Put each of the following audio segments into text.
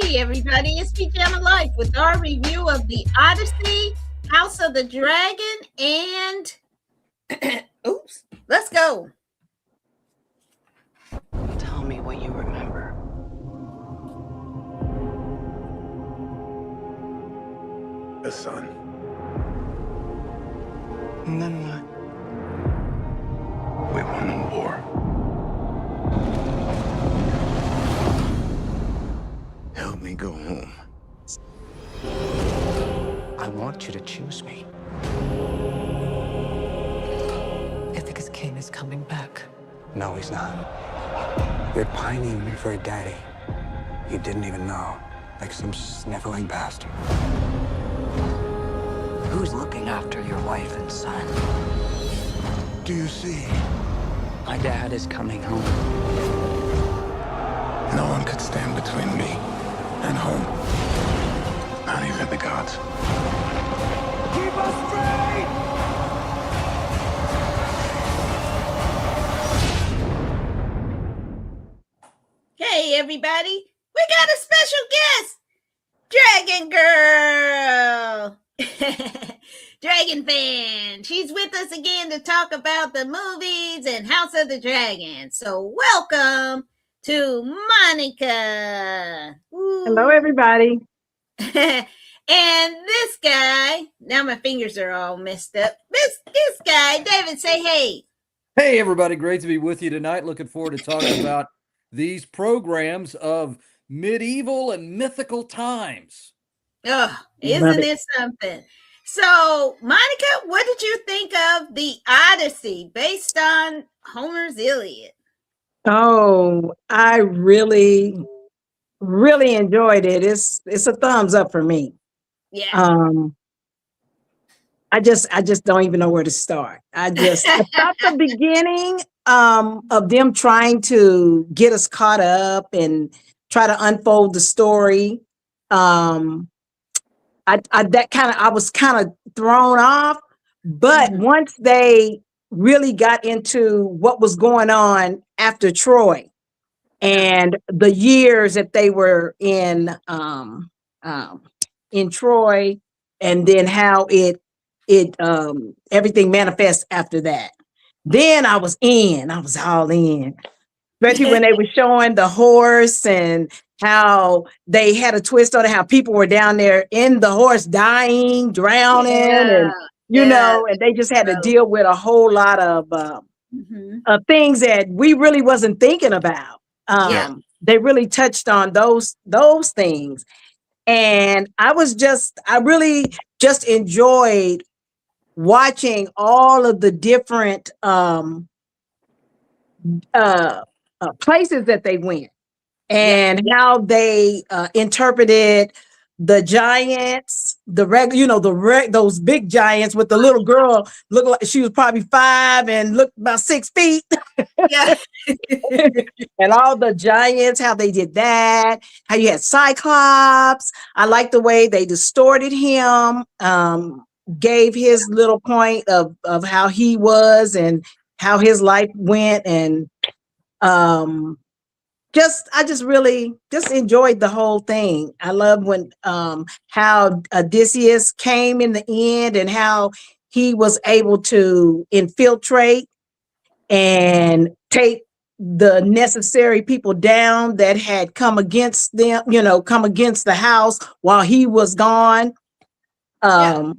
Hey everybody, it's Pajama Life with our review of the Odyssey, House of the Dragon, and oops, let's go. Tell me what you remember. A son. And then what? We won the war. Help me go home. I want you to choose me. Ithaca's king is coming back. No, he's not. You're pining for a daddy you didn't even know, like some sniveling bastard. Who's looking after your wife and son? Do you see? My dad is coming home. No one could stand between me and home. Not even the gods. Keep us free! Hey everybody, we got a special guest, Dragon Girl, Dragon fan. She's with us again to talk about the movies and House of the Dragon. So welcome to Monica. Woo. Hello, everybody. And this guy, now my fingers are all messed up. This guy, David, say hey. Hey, everybody. Great to be with you tonight. Looking forward to talking about these programs of medieval and mythical times. Oh, isn't it something? So, Monica, what did you think of the Odyssey based on Homer's Iliad? Oh, I really enjoyed it. It's a thumbs up for me. Yeah. I just don't even know where to start. I thought the beginning of them trying to get us caught up and try to unfold the story. I was kind of thrown off, but once they really got into what was going on after Troy and the years that they were in Troy, and then how it everything manifests after that. Then I was all in. Especially when they were showing the horse and how they had a twist on it, how people were down there in the horse dying, drowning, and and they just had to deal with a whole lot of things that we really wasn't thinking about. They really touched on those things. And I really just enjoyed watching all of the different places that they went and how they interpreted the giants, those big giants with the little girl looked like she was probably 5 and looked about 6 feet. Yeah. And all the giants, how they did that, how you had Cyclops. I like the way they distorted him, gave his little point of how he was and how his life went, and I just really enjoyed the whole thing. I love when how Odysseus came in the end and how he was able to infiltrate and take the necessary people down that had come against them, come against the house while he was gone. I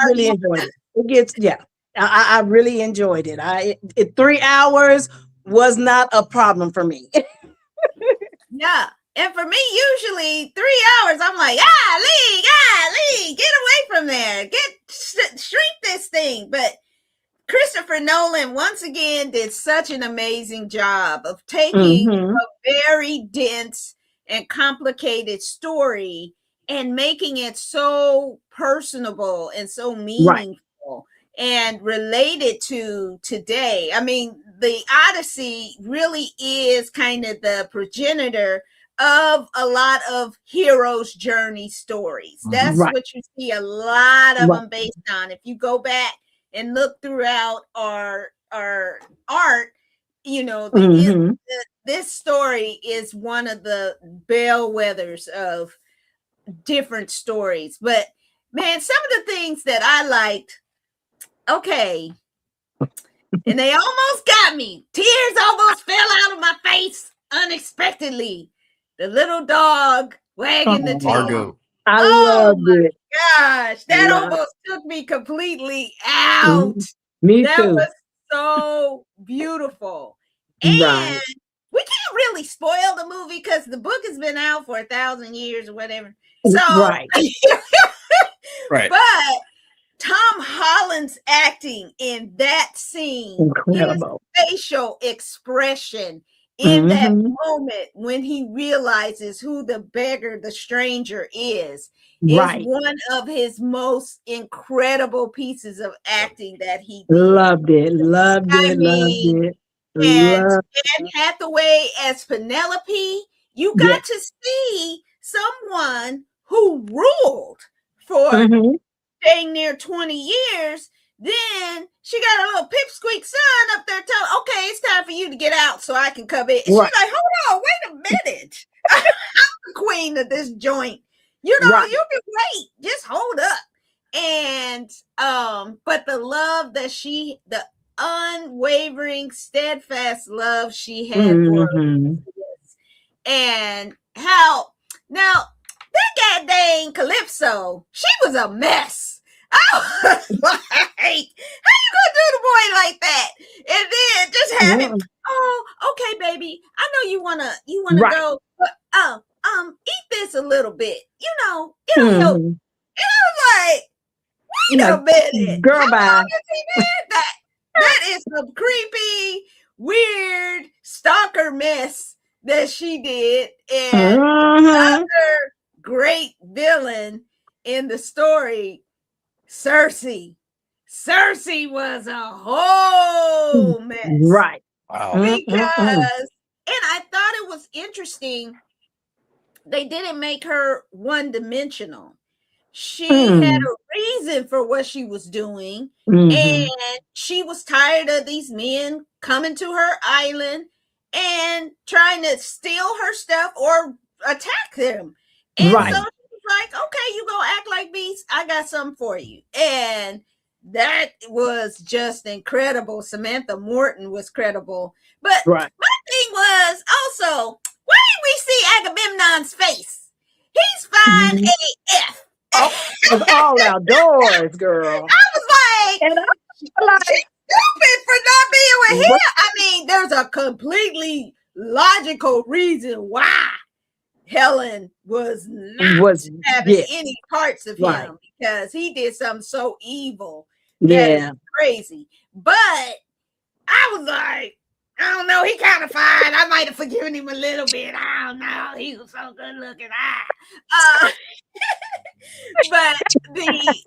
really enjoyed it. I really enjoyed it. 3 hours was not a problem for me. Yeah. And for me, usually 3 hours, I'm like, Lee, get away from there. Shrink this thing. But Christopher Nolan, once again, did such an amazing job of taking a very dense and complicated story and making it so personable and so meaningful and related to today. I mean, the Odyssey really is kind of the progenitor of a lot of heroes' journey stories. That's what you see a lot of them based on. If you go back and look throughout our art, the this story is one of the bellwethers of different stories. But man, some of the things that I liked, okay, and they almost got me. Tears almost fell out of my face unexpectedly. The little dog wagging the tail. Margot. I Oh loved it. Gosh, that Yeah. almost took me completely out. Me That too. was so beautiful. And Right. we can't really spoil the movie because the book has been out for 1,000 years or whatever. So, Right. Right. But Tom Holland's acting in that scene, Incredible. his facial expression in that Mhm. moment when he realizes who the beggar, the stranger is Right. one of his most incredible pieces of acting that he did. Loved it. Loved I it. mean, Loved it. and Loved Anne Hathaway as Penelope, you got Yes. to see someone who ruled for Mhm. dang near 20 years. Then she got a little pipsqueak son up there telling, okay, it's time for you to get out so I can come in. And Right. she's like, hold on, wait a minute. I'm the queen of this joint. You know, Right. you can wait. Just hold up. And but the love that the unwavering, steadfast love she had for Mhm. and how now that goddamn Calypso, she was a mess. I was like, how you gonna do the boy like that? And then just have him, oh, okay, baby. I know you wanna Right. go, but eat this a little bit. You know, it'll help. Mhm. And I was like, wait Like, a minute. girl, How bye. long has he been? That is some creepy, weird stalker mess that she did. And Mhm. another great villain in the story, Cersei. Cersei was a whole mess. Right. Wow. Because, and I thought it was interesting, they didn't make her one-dimensional. She had a reason for what she was doing, and she was tired of these men coming to her island and trying to steal her stuff or attack them. And Right. so she was like, okay, you gonna act like beasts, I got something for you. And that was just incredible. Samantha Morton was credible. But Right. my thing was also, why didn't we see Agamemnon's face? He's fine AF. It's all outdoors, girl. I was like, And I'm like, she's stupid for not being with him. I mean, there's a completely logical reason why Helen was not having any parts of him because he did something so evil. That is crazy. But I was like, I don't know. He kind of fine. I might have forgiven him a little bit. I don't know. He was so good looking. But the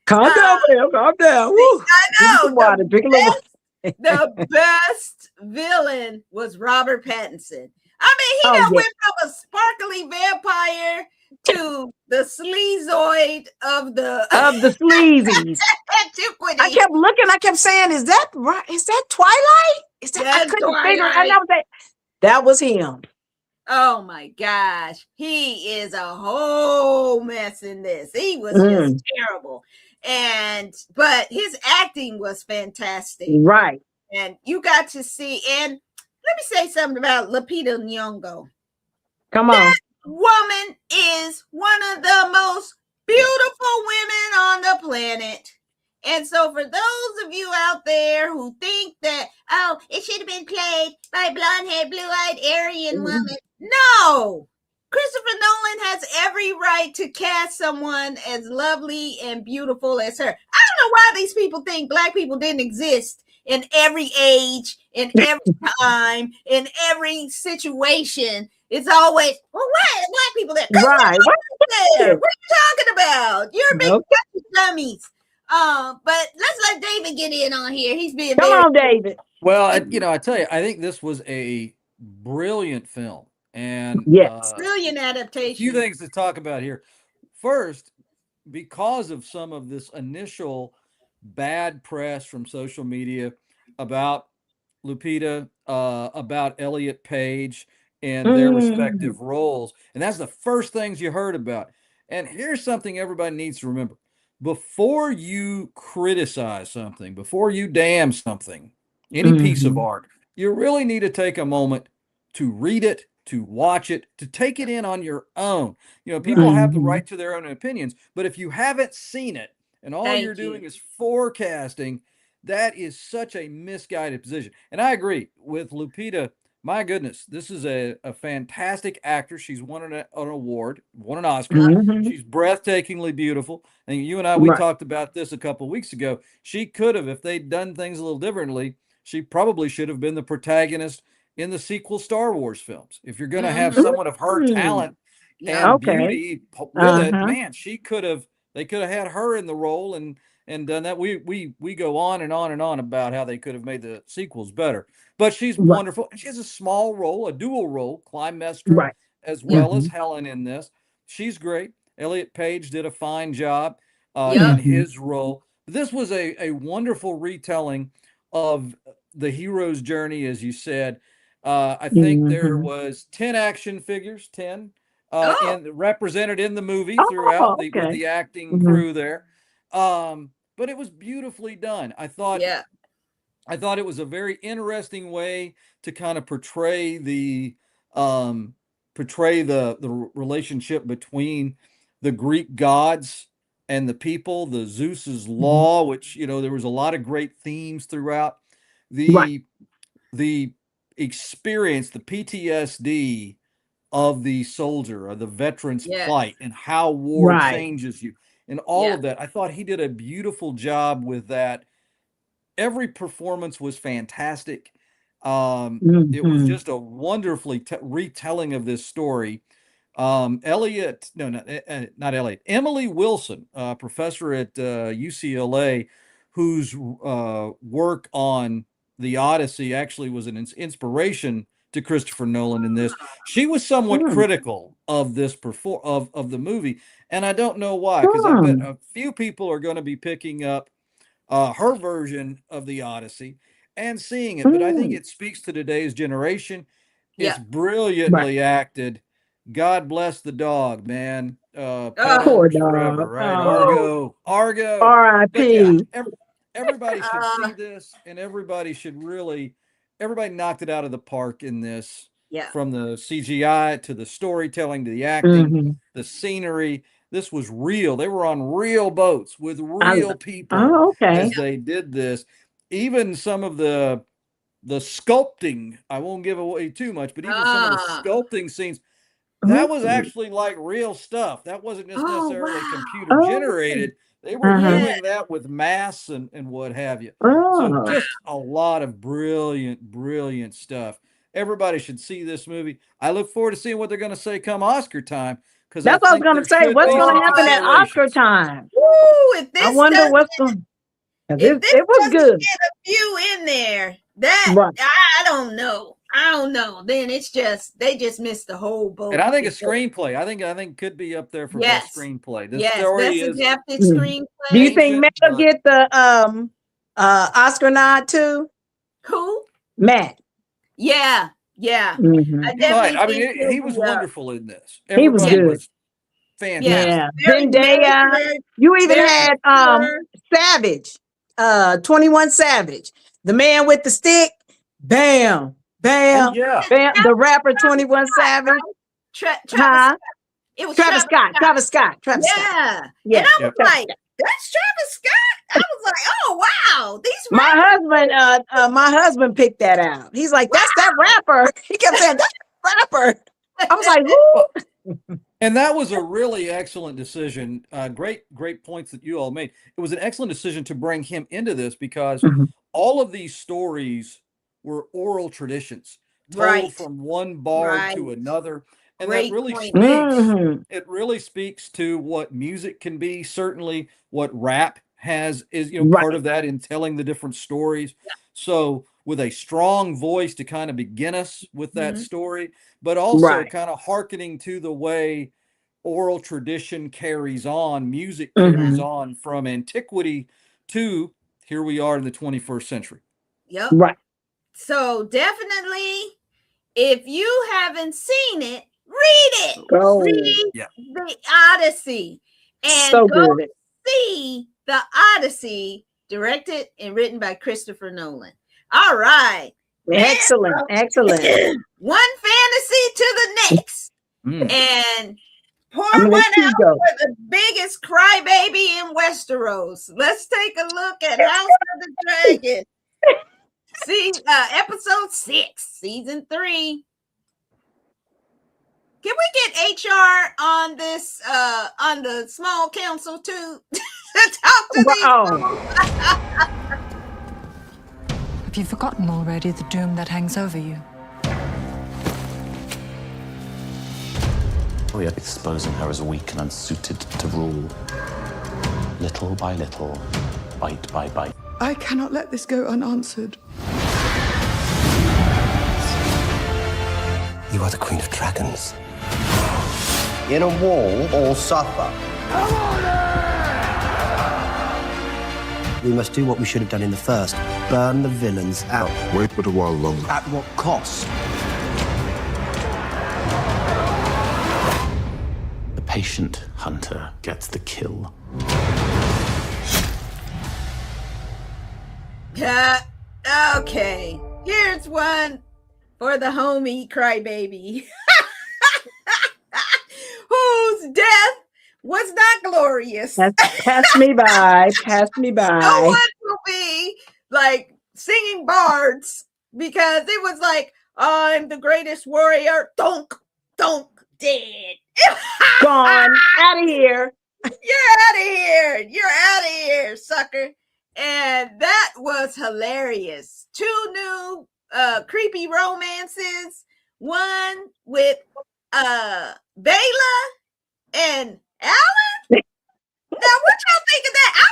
calm down, Phil. Calm down. Woo. I know water. Drink a little. the best villain was Robert Pattinson. I mean, he went from a sparkly vampire to the sleazoid of the sleazies. antiquity. I kept looking. I kept saying, "Is that right? Is that Twilight? Is that?" I couldn't figure. I know that was him. Oh my gosh, he is a whole mess in this. He was just terrible, but his acting was fantastic, right? And you got to see. And let me say something about Lupita Nyong'o. Come on. That woman is one of the most beautiful women on the planet. And so for those of you out there who think that, oh, it should have been played by a blonde-haired, blue-eyed Aryan woman. No! Christopher Nolan has every right to cast someone as lovely and beautiful as her. I don't know why these people think Black people didn't exist in every age, in every time, in every situation. It's always, well, why are Black people there? Right. What are you talking about? You're big dummies. But let's let David get in on here. He's being Come on, David. Well, I tell you, I think this was a brilliant film. And brilliant adaptation. A few things to talk about here. First, because of some of this initial bad press from social media about Lupita, about Elliot Page and their respective roles. And that's the first things you heard about. And here's something everybody needs to remember. Before you criticize something, before you damn something, any piece of art, you really need to take a moment to read it, to watch it, to take it in on your own. You know, people have the right to their own opinions, but if you haven't seen it and all you're doing is forecasting, that is such a misguided position. And I agree with Lupita. My goodness, this is a fantastic actress. She's won an award, won an Oscar. She's breathtakingly beautiful. And you and I, we talked about this a couple of weeks ago. She could have, if they'd done things a little differently, she probably should have been the protagonist in the sequel Star Wars films. If you're going to have someone of her talent and beauty with it, man, they could have had her in the role and done that. We go on and on and on about how they could have made the sequels better. But she's wonderful. She has a small role, a dual role, Clymestra, as well as Helen in this. She's great. Elliot Page did a fine job in his role. This was a wonderful retelling of the hero's journey, as you said. I think there was 10 action figures, 10, represented in the movie throughout with the acting crew there. But it was beautifully done. I thought it was a very interesting way to kind of portray the relationship between the Greek gods and the people, the Zeus's law, which, you know, there was a lot of great themes throughout the experience, the PTSD of the soldier or the veteran's plight and how war changes you and all of that. I thought he did a beautiful job with that. Every performance was fantastic. It was just a wonderfully retelling of this story. Not Elliot, Emily Wilson, professor at UCLA, whose work on the Odyssey actually was an inspiration to Christopher Nolan in this. She was somewhat critical of this of the movie, and I don't know why, because I bet a few people are going to be picking up her version of the Odyssey and seeing it. But I think it speaks to today's generation. It's brilliantly acted. God bless the dog, man. Poor dog. Forever, right? Oh. Argo. R.I.P. Everybody should see this, and everybody knocked it out of the park in this. Yeah. From the CGI to the storytelling to the acting, the scenery. This was real. They were on real boats with real people as they did this. Even some of the sculpting, I won't give away too much, but even some of the sculpting scenes, that was actually like real stuff. That wasn't just necessarily computer generated. They were doing that with masks and what have you. So just a lot of brilliant stuff. Everybody should see this movie. I look forward to seeing what they're going to say come Oscar time. Because that's what I was going to say. What's going to happen at Oscar time? Ooh, I wonder what's going. It was good. Get a few in there. I don't know. Then they just missed the whole boat. And I think a screenplay. I think could be up there for best screenplay. This story is adapted screenplay. Do you think Matt will get the Oscar nod too? Who? Matt. Yeah. I mean, he was wonderful in this. He was good. Was fantastic. Yeah. Zendaya. You even had Savage, 21 Savage, the man with the stick. Bam, bam, bam. The rapper 21 Savage. It was Travis Scott. Yeah. And I was like, that's Travis Scott. I was like, oh wow, my husband picked that out. He's like, that's that rapper. He kept saying, that's that rapper. I was like, who? And that was a really excellent decision. Great points that you all made. It was an excellent decision to bring him into this because all of these stories were oral traditions told from one bard to another. And that really speaks to what music can be, certainly what rap is part of that in telling the different stories. So with a strong voice to kind of begin us with that story, but also kind of hearkening to the way oral tradition carries on, music carries on from antiquity to here we are in the 21st century. Yep. Right. So definitely, if you haven't seen it, read it. Go. Read Yeah. the Odyssey and So go good. see the Odyssey, directed and written by Christopher Nolan. All right. Excellent. Excellent. One fantasy to the next. Mm. And pour I'm gonna one let you out go. for the biggest crybaby in Westeros. Let's take a look at House of the Dragon. See, episode 6, season 3. Can we get HR on this, on the small council too? To talk to these Wow. Have you forgotten already the doom that hangs over you? We are exposing her as weak and unsuited to rule. Little by little, bite by bite. I cannot let this go unanswered. You are the Queen of Dragons. In a war, all suffer. We must do what we should have done in the first. Burn the villains out. Wait but a while longer. At what cost? The patient hunter gets the kill. Okay, here's one for the homie crybaby, whose death was not glorious. Pass me by. Pass me No by. one will be like singing bards because it was like, I'm the greatest warrior. Donk, donk, dead. Gone. Out of here. You're out of here. You're out of here, sucker. And that was hilarious. 2 new creepy romances. One with Bela and Alan. Now, what y'all think of that? I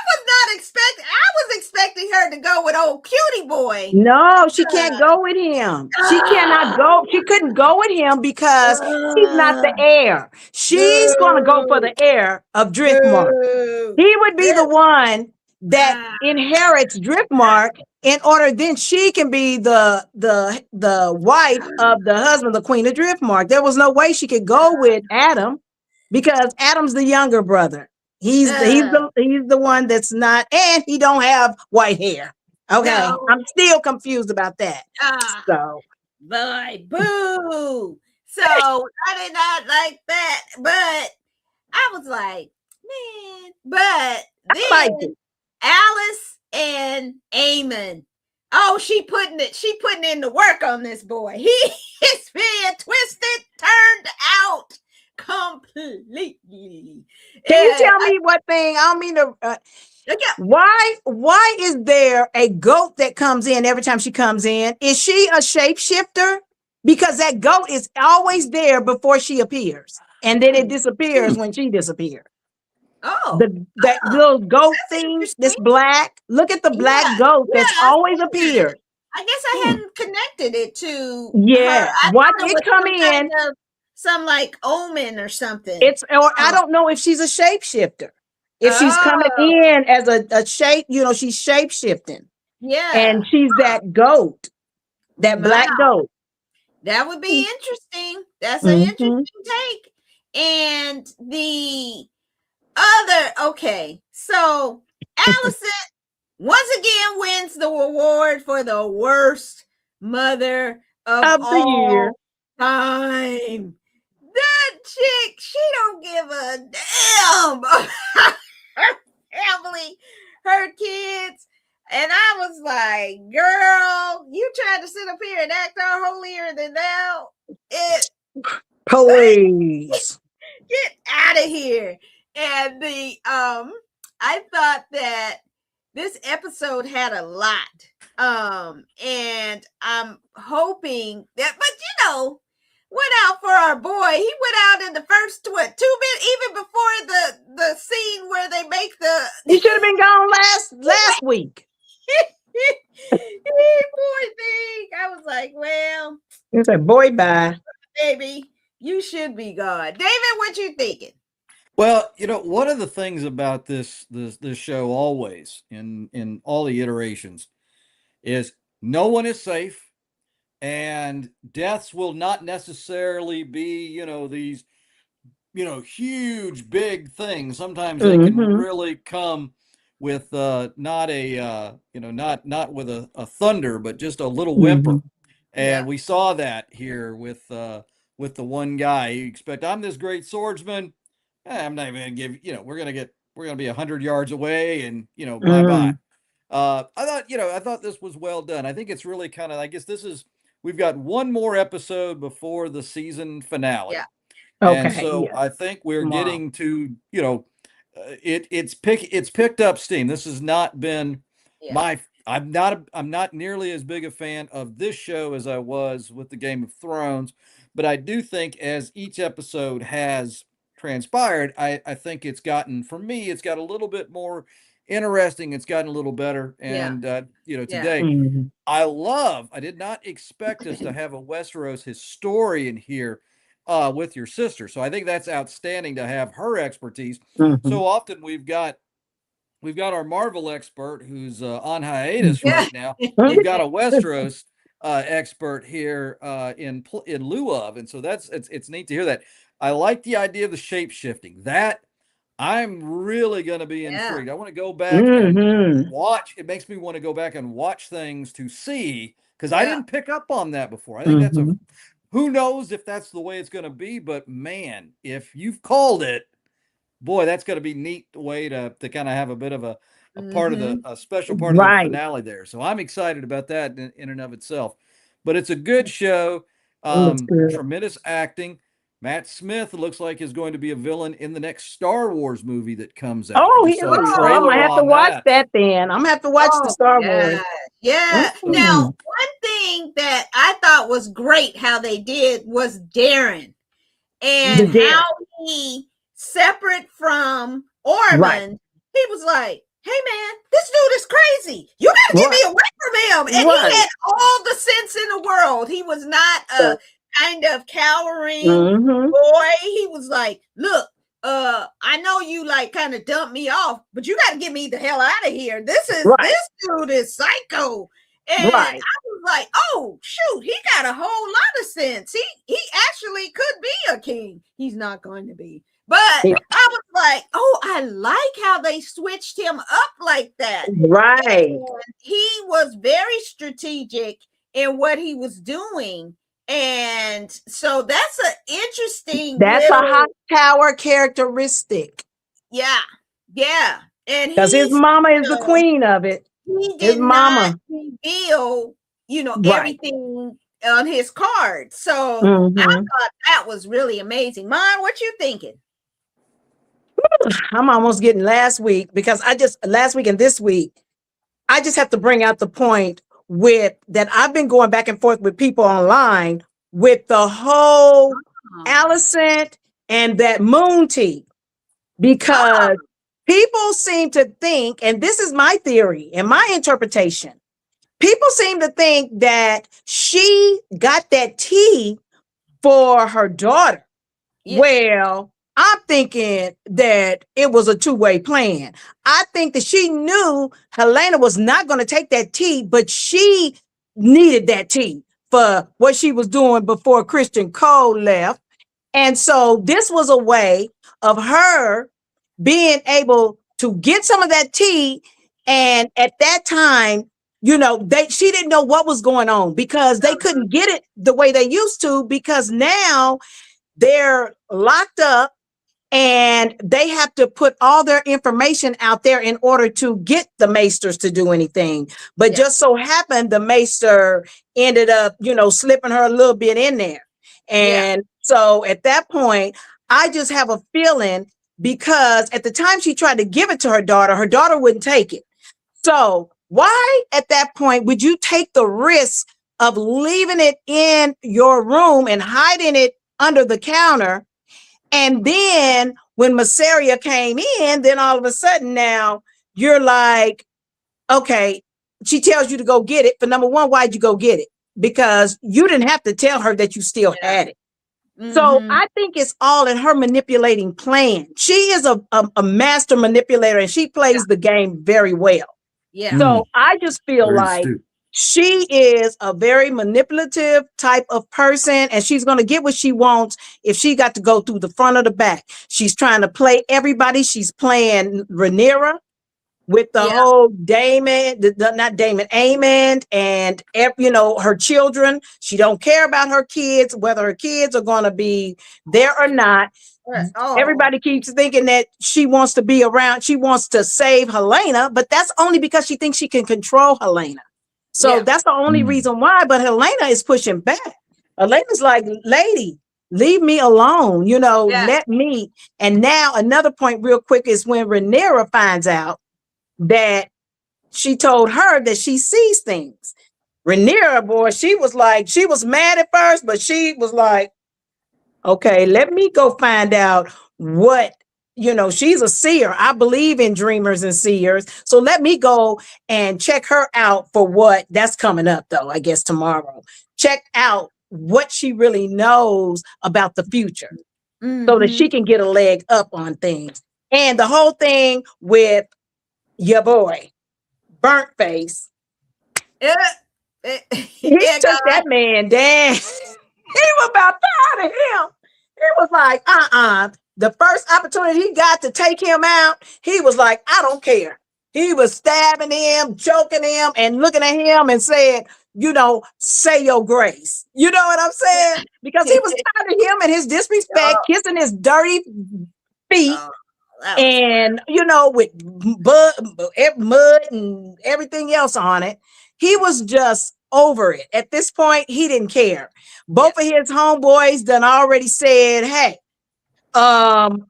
was expecting her to go with old cutie boy. No, she can't go with him. She cannot go. She couldn't go with him because he's not the heir. She's going to go for the heir of Driftmark. He would be the one that inherits Driftmark in order then she can be the wife of the husband, the Queen of Driftmark. There was no way she could go with Adam because Adam's the younger brother. He's the one that's not, and he don't have white hair. Okay, No. I'm still confused about that. So, Boy, boo. So I did not like that, but I was like, man. But I liked then it. Alice and Eamon. Oh, she putting in the work on this boy. He is being twisted, turned out completely. Can you tell me what thing? I don't mean to. Why is there a goat that comes in every time she comes in? Is she a shapeshifter? Because that goat is always there before she appears, and then it disappears when she disappears. Oh, that little goat thing, this black. Look at the black goat that's always appeared. I guess I hadn't connected it to. Yeah, watch it come in. Some like omen or something. I don't know if she's a shapeshifter. If she's coming in as a shape, she's shape shifting. Yeah. And she's that goat, that black goat. That would be interesting. That's an interesting take. And the other, okay. So Allison once again wins the award for the worst mother of the year. Time. That chick, she don't give a damn. Her family, her kids. And I was like, girl, you trying to sit up here and act all holier than thou? Please. Get out of here. And I thought that this episode had a lot. And I'm hoping that, but went out for our boy. He went out in the first 2 minutes, even before the scene where they make the. He should have been gone last week. Boy thing. I was like, well, it's a boy bye, baby. You should be gone, David. What you thinking? Well, one of the things about this show always in all the iterations is no one is safe. and deaths will not necessarily be, these, huge, big things. Sometimes they can really come with not a, not with a thunder, but just a little whimper. And we saw that here with the one guy. You expect, I'm this great swordsman. I'm not even gonna give, we're gonna be 100 yards away, and bye bye. I thought this was well done. I think it's really kind of, I guess we've got one more episode before the season finale. Yeah. And Okay. so I think we're getting to, it's picked up steam. This has not been I'm not nearly as big a fan of this show as I was with the Game of Thrones, but I do think as each episode has transpired, I think it's gotten, for me, it's got a little bit more interesting. It's gotten a little better. And, today I did not expect us to have a Westeros historian here with your sister. So I think that's outstanding to have her expertise. So often we've got our Marvel expert who's on hiatus right now. We've got a Westeros expert here in lieu of, and so it's neat to hear that. I like the idea of the shape shifting. That I'm really going to be intrigued. I want to go back and watch. It makes me want to go back and watch things to see, because I didn't pick up on that before. I think that's who knows if that's the way it's going to be, but man, if you've called it, boy, that's going to be neat way to kind of have a bit of a part of a special part of the finale there. So I'm excited about that in and of itself. But it's a good show. Tremendous acting. Matt Smith looks like is going to be a villain in the next Star Wars movie that comes out. Oh, I'm gonna have to watch that then. I'm gonna have to watch the Star Wars. Yeah. Now, one thing that I thought was great how they did was Darren and how he, separate from Ormond, he was like, hey man, this dude is crazy. You gotta get me away from him. And he had all the sense in the world. He was not a kind of cowering boy. He was like, look, I know you like kind of dumped me off, but you gotta get me the hell out of here. This dude is psycho. And I was like, oh shoot, he got a whole lot of sense. He actually could be a king. He's not going to be. But I was like, oh, I like how they switched him up like that. Right. And he was very strategic in what he was doing. And so that's an interesting. That's a high power characteristic. Yeah. Yeah. And because his mama is the queen of it. He did not reveal, everything on his card. So I thought that was really amazing. Mon, what you thinking? I'm almost getting last week because last week and this week, I just have to bring out the point with that I've been going back and forth with people online with the whole Alicent and that moon tea, because people seem to think, and this is my theory and my interpretation, people seem to think that she got that tea for her daughter. Yeah. Well, I'm thinking that it was a two-way plan. I think that she knew Helena was not going to take that tea, but she needed that tea for what she was doing before Christian Cole left. And so this was a way of her being able to get some of that tea. And at that time, she didn't know what was going on because they couldn't get it the way they used to, because now they're locked up and they have to put all their information out there in order to get the maesters to do anything. But just so happened the maester ended up, slipping her a little bit in there. And so at that point, I just have a feeling, because at the time she tried to give it to her daughter wouldn't take it. So why at that point would you take the risk of leaving it in your room and hiding it under the counter? And then when Mysaria came in, then all of a sudden now you're like, okay, she tells you to go get it. For number one, why'd you go get it? Because you didn't have to tell her that you still had it. So I think it's all in her manipulating plan. She is a master manipulator, and she plays the game very well. Yeah. So I just feel like She is a very manipulative type of person, and she's going to get what she wants if she got to go through the front or the back. She's trying to play everybody. She's playing Rhaenyra with the whole Damon, not Damon, Aemond, and her children. She don't care about her kids, whether her kids are going to be there or not. Everybody keeps thinking that she wants to be around. She wants to save Helena, but that's only because she thinks she can control Helena. So that's the only reason why. But Helena is pushing back. Helena's like, lady, leave me alone. Let me. And now another point real quick is when Rhaenyra finds out that she told her that she sees things. Rhaenyra, boy, she was mad at first, but she was like, okay, let me go find out what, she's a seer. I believe in dreamers and seers. So let me go and check her out for what that's coming up, though, I guess tomorrow. Check out what she really knows about the future so that she can get a leg up on things. And the whole thing with your boy, Burnt Face. He took that man down. He was about tired of him. He was like, The first opportunity he got to take him out, he was like, I don't care. He was stabbing him, choking him, and looking at him and saying, say your grace. You know what I'm saying? Because he was tired of him and his disrespect, kissing his dirty feet. And with mud and everything else on it. He was just over it. At this point, he didn't care. Both of his homeboys done already said, hey,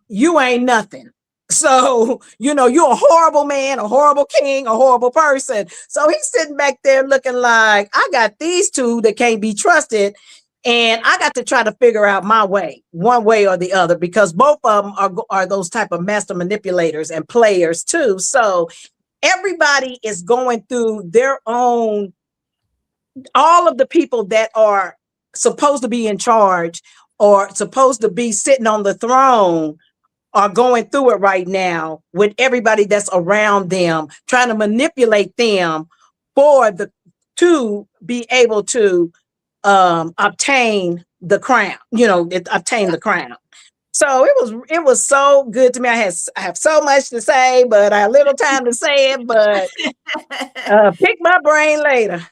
you ain't nothing. So, you're a horrible man, a horrible king, a horrible person. So he's sitting back there looking like, I got these two that can't be trusted. And I got to try to figure out my way, one way or the other, because both of them are those type of master manipulators and players too. So everybody is going through their own, all of the people that are supposed to be in charge or supposed to be sitting on the throne are going through it right now with everybody that's around them, trying to manipulate them to be able to obtain the crown, obtain the crown. So it was so good to me. I have so much to say, but I have little time to say it, but pick my brain later.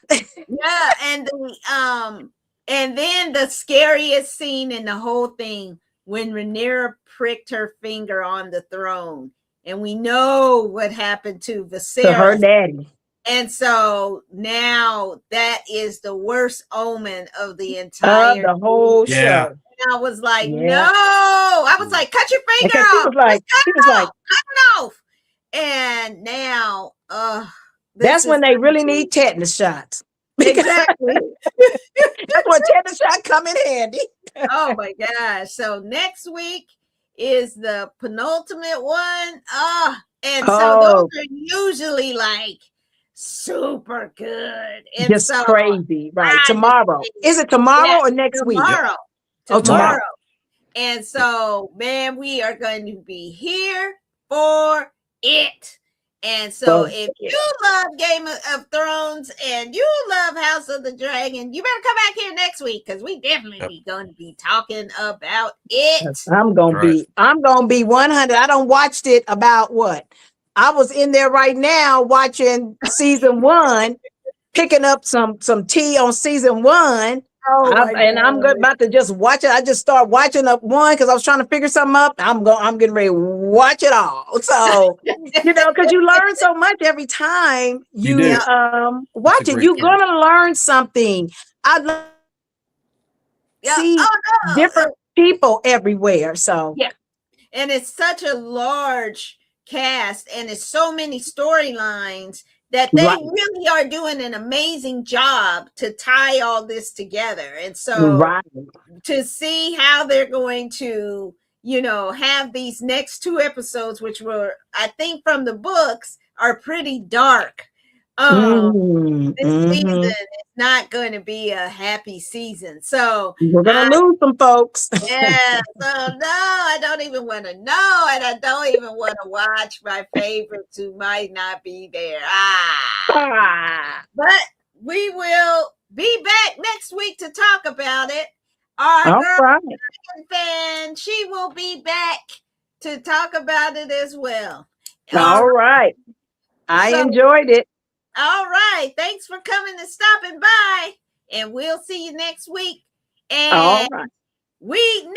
And then the scariest scene in the whole thing, when Rhaenyra pricked her finger on the throne, and we know what happened to Viserys. To her daddy. And so now that is the worst omen of the entire the whole show. And I was like, no. I was like, cut your finger off. He was like, cut it off. And now, that's when they really need tetanus shots. Exactly. That's when tetanus shot come in handy. Oh my gosh. So next week is the penultimate one. And so those are usually like super good. And just so crazy, right? Tomorrow. Is it tomorrow or next week? Tomorrow. Tomorrow. And so, man, we are going to be here for it. And so if you love Game of Thrones and you love House of the Dragon, you better come back here next week, because we definitely going to be talking about it. I'm gonna be 100. I don't watched it about what? I was in there right now watching season 1, picking up some tea on season 1. I'm about to just watch it. I just start watching up 1 because I was trying to figure something up. I'm getting ready to watch it all. So because you learn so much every time you watch it. You're gonna learn something. See different people everywhere. So and it's such a large cast, and it's so many storylines that they really are doing an amazing job to tie all this together. And so to see how they're going to, have these next 2 episodes, which were, I think from the books, are pretty dark. This season is not going to be a happy season. So we're going to lose some folks. So no, I don't even want to know. And I don't even want to watch my favorites who might not be there. But we will be back next week to talk about it. Our All girl right. fan, she will be back to talk about it as well. All right. I So- enjoyed it. All right. Thanks for coming and stopping by. And we'll see you next week. And All right. we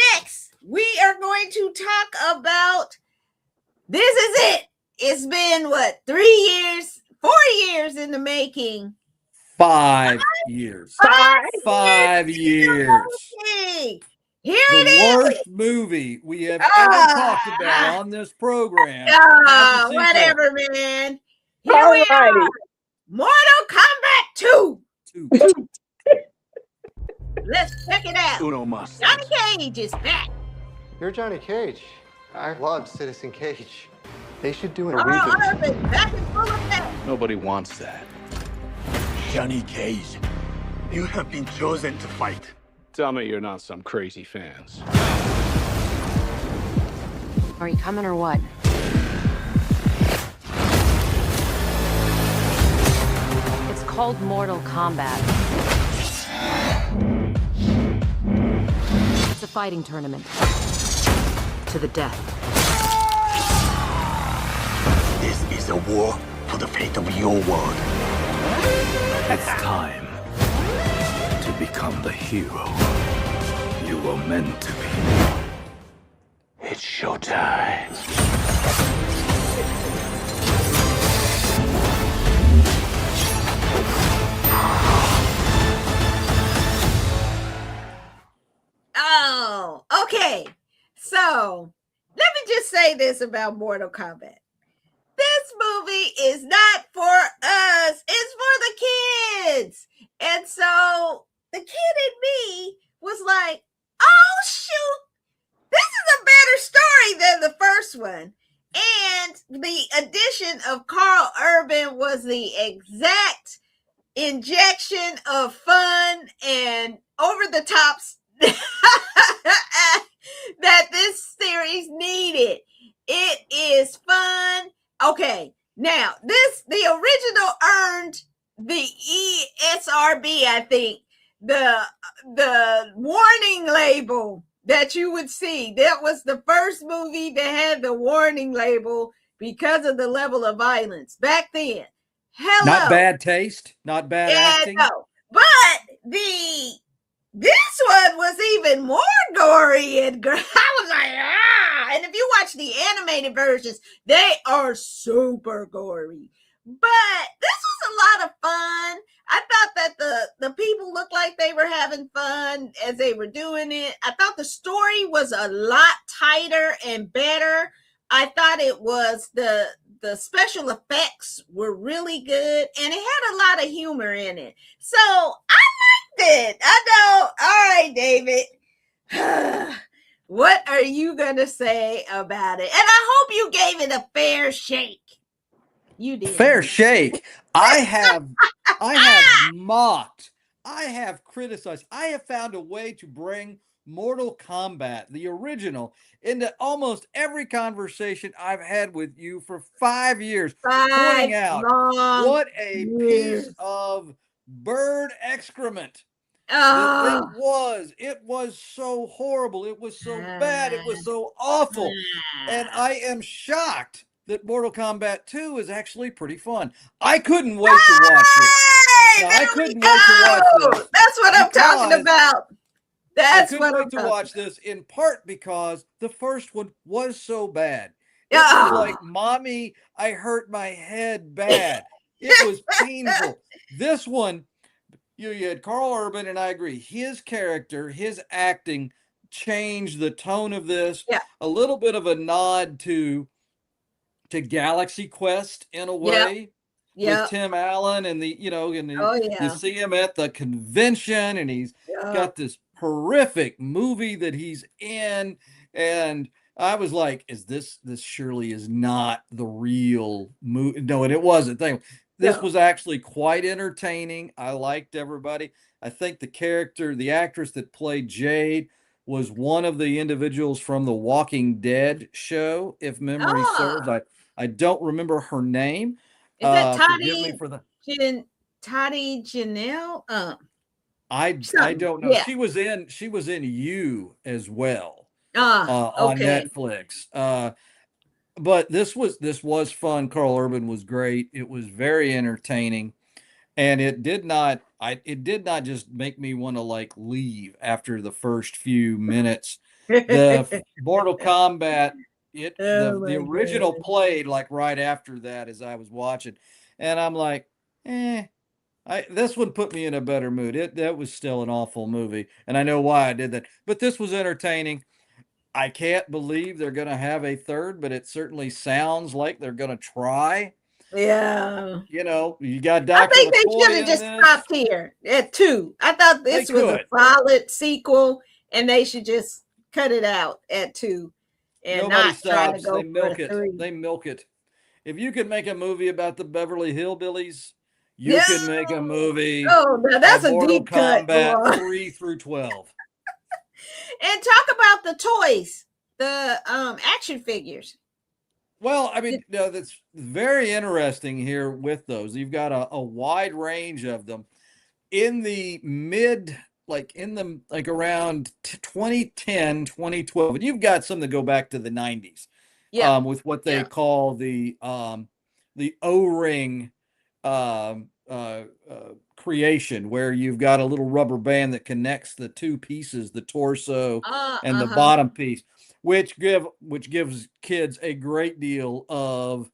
are going to talk about this is it. It's been what, 3 years, 4 years in the making. 5 years. 5 years. Here The it is. worst movie we have ever talked about on this program. Oh, has a sequel. whatever, man. Here All we righty. are. Mortal Kombat 2. Let's check it out. Uno mas. Johnny Cage is back. You're Johnny Cage. I love Citizen Cage. They should do an Carl Urban back in full effect. Nobody wants that. Johnny Cage, you have been chosen to fight. Tell me you're not some crazy fans. Are you coming or what? It's called Mortal Kombat. It's a fighting tournament. To the death. This is a war for the fate of your world. It's time to become the hero you were meant to be. It's showtime. Oh, okay. So let me just say this about Mortal Kombat. This movie is not for us. It's for the kids. And so the kid in me was like, oh, shoot. This is a better story than the first one. And the addition of Carl Urban was the exact injection of fun and over the tops that this series needed. It is fun. Okay, now the original earned the ESRB, I think, the warning label that you would see. That was the first movie that had the warning label because of the level of violence back then. Hello. Not bad taste, not bad acting. No. But this one was even more gory and I was like, ah! And if you watch the animated versions, they are super gory. But this was a lot of fun. I thought that the people looked like they were having fun as they were doing it. I thought the story was a lot tighter and better. I thought it was the special effects were really good and it had a lot of humor in it. So I liked it. I know. All right, David. What are you going to say about it? And I hope you gave it a fair shake. You did. Fair shake. I have mocked. I have criticized. I have found a way to bring Mortal Kombat, the original, into almost every conversation I've had with you for 5 years, pointing out what a piece of bird excrement it was so horrible. It was so bad. It was so awful. And I am shocked that Mortal Kombat 2 is actually pretty fun. I couldn't wait to watch this. Now, I couldn't wait to watch this. That's what I'm talking about. I couldn't wait to watch this in part because the first one was so bad. It was like, Mommy, I hurt my head bad. It was painful. This one, you had Carl Urban, and I agree. His character, his acting changed the tone of this. Yeah. A little bit of a nod to Galaxy Quest in a way. With Tim Allen and you see him at the convention and he's got this horrific movie that he's in, and I was like, this surely is not the real movie. No, and it wasn't. This was actually quite entertaining. I liked everybody. I think the actress that played Jade was one of the individuals from the Walking Dead show, if memory serves. I don't remember her name. Is that Toddy? Forgive me for the. She didn't. Toddy Janelle. I don't know. Yeah. She was in You as well on Okay. Netflix. But this was fun. Carl Urban was great. It was very entertaining, and it did not just make me want to like leave after the first few minutes. The Mortal Kombat, Oh the my original God. played like right after that as I was watching, and I'm like, this one put me in a better mood. That was still an awful movie, and I know why I did that. But this was entertaining. I can't believe they're going to have a third, but it certainly sounds like they're going to try. Yeah. You got I Dr. think they McCoy should have in just this. stopped here at 2. I thought They this was a could. solid sequel, and they should just cut it out at 2 and Nobody not try to stops. They go for a milk it. 3. They milk it. If you could make a movie about the Beverly Hillbillies, you Yeah. could make a movie Oh, now that's of a Mortal deep cut. Kombat 3 through 12. And talk about the toys, the action figures. Well, I mean, that's very interesting here with those. You've got a wide range of them in the around 2010, 2012. And you've got some that go back to the 90s. Yeah. With what they call the O-ring creation, where you've got a little rubber band that connects the two pieces, the torso and the bottom piece, which gives kids a great deal of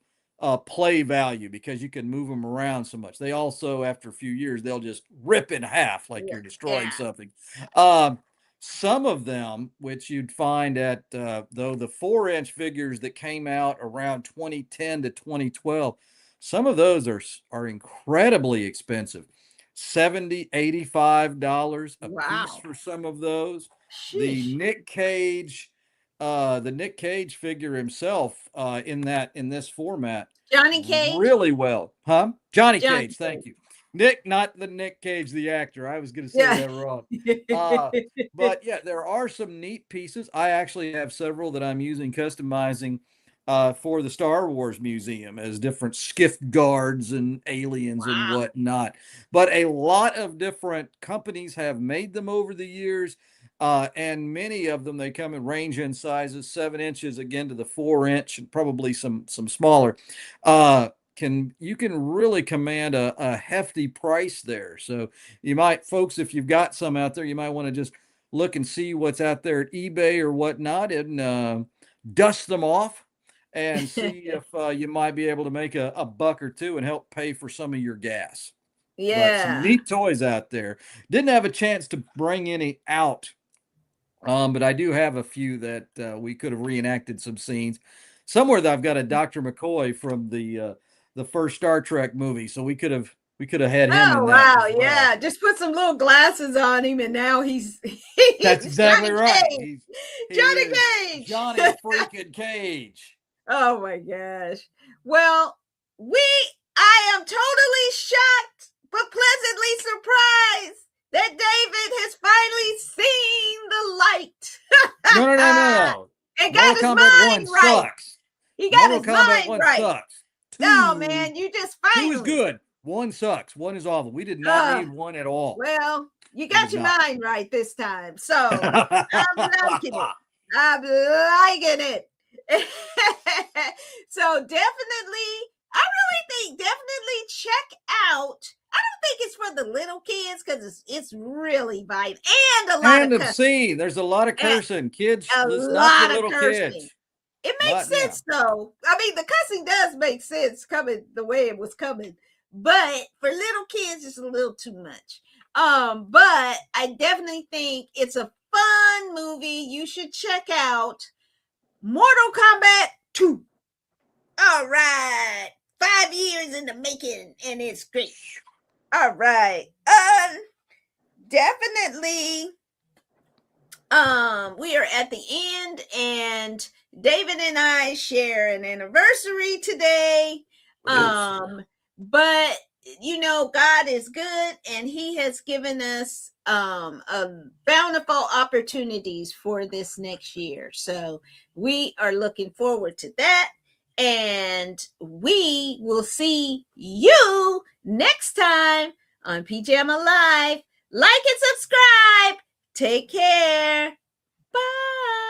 play value because you can move them around so much. They also, after a few years, they'll just rip in half like you're destroying something. Some of them, which you'd find at though the 4-inch figures that came out around 2010 to 2012, some of those are incredibly expensive. $70-$85 a piece for some of those. The Nick Cage figure himself in this format, Johnny Cage, really well, huh? Johnny Cage. Thank you. Nick, not the Nick Cage, the actor. I was going to say that wrong. But yeah, there are some neat pieces. I actually have several that I'm using customizing for the Star Wars Museum as different skiff guards and aliens and whatnot. But a lot of different companies have made them over the years. And many of them, they come in range in sizes, 7 inches again to the 4-inch, and probably some smaller. You can really command a hefty price there. So you might, folks, if you've got some out there, you might want to just look and see what's out there at eBay or whatnot, and dust them off and see if you might be able to make a buck or two and help pay for some of your gas. But some neat toys out there. Didn't have a chance to bring any out, but I do have a few that we could have reenacted some scenes. Somewhere that I've got a Dr. McCoy from the first Star Trek movie, so we could have had him in that. Wow, yeah. Just put some little glasses on him, and now he's that's exactly Johnny right. Cage. Johnny Cage. Johnny freaking Cage. Oh my gosh. Well, I am totally shocked but pleasantly surprised that David has finally seen the light. No. And got his mind right. Sucks. He got Mortal his Kombat mind 1 right. Sucks. No, man, you just finally. 2 is good. 1 sucks. 1 is awful. We did not need 1 at all. Well, you got your mind right this time. So I'm liking it. I'm liking it. So definitely, I really think definitely check out. I don't think it's for the little kids because it's really violent and a lot of obscene. There's a lot of cursing. Kids, a lot lot of of cursing. Kids. It makes sense though. I mean, the cussing does make sense coming the way it was coming, but for little kids, it's a little too much. But I definitely think it's a fun movie. You should check out Mortal Kombat 2. All right. 5 years in the making, and it's great. All right. Definitely. We are at the end, and David and I share an anniversary today. But you know, God is good, and He has given us bountiful opportunities for this next year. So we are looking forward to that. And we will see you next time on PJama Live. Like and subscribe. Take care. Bye.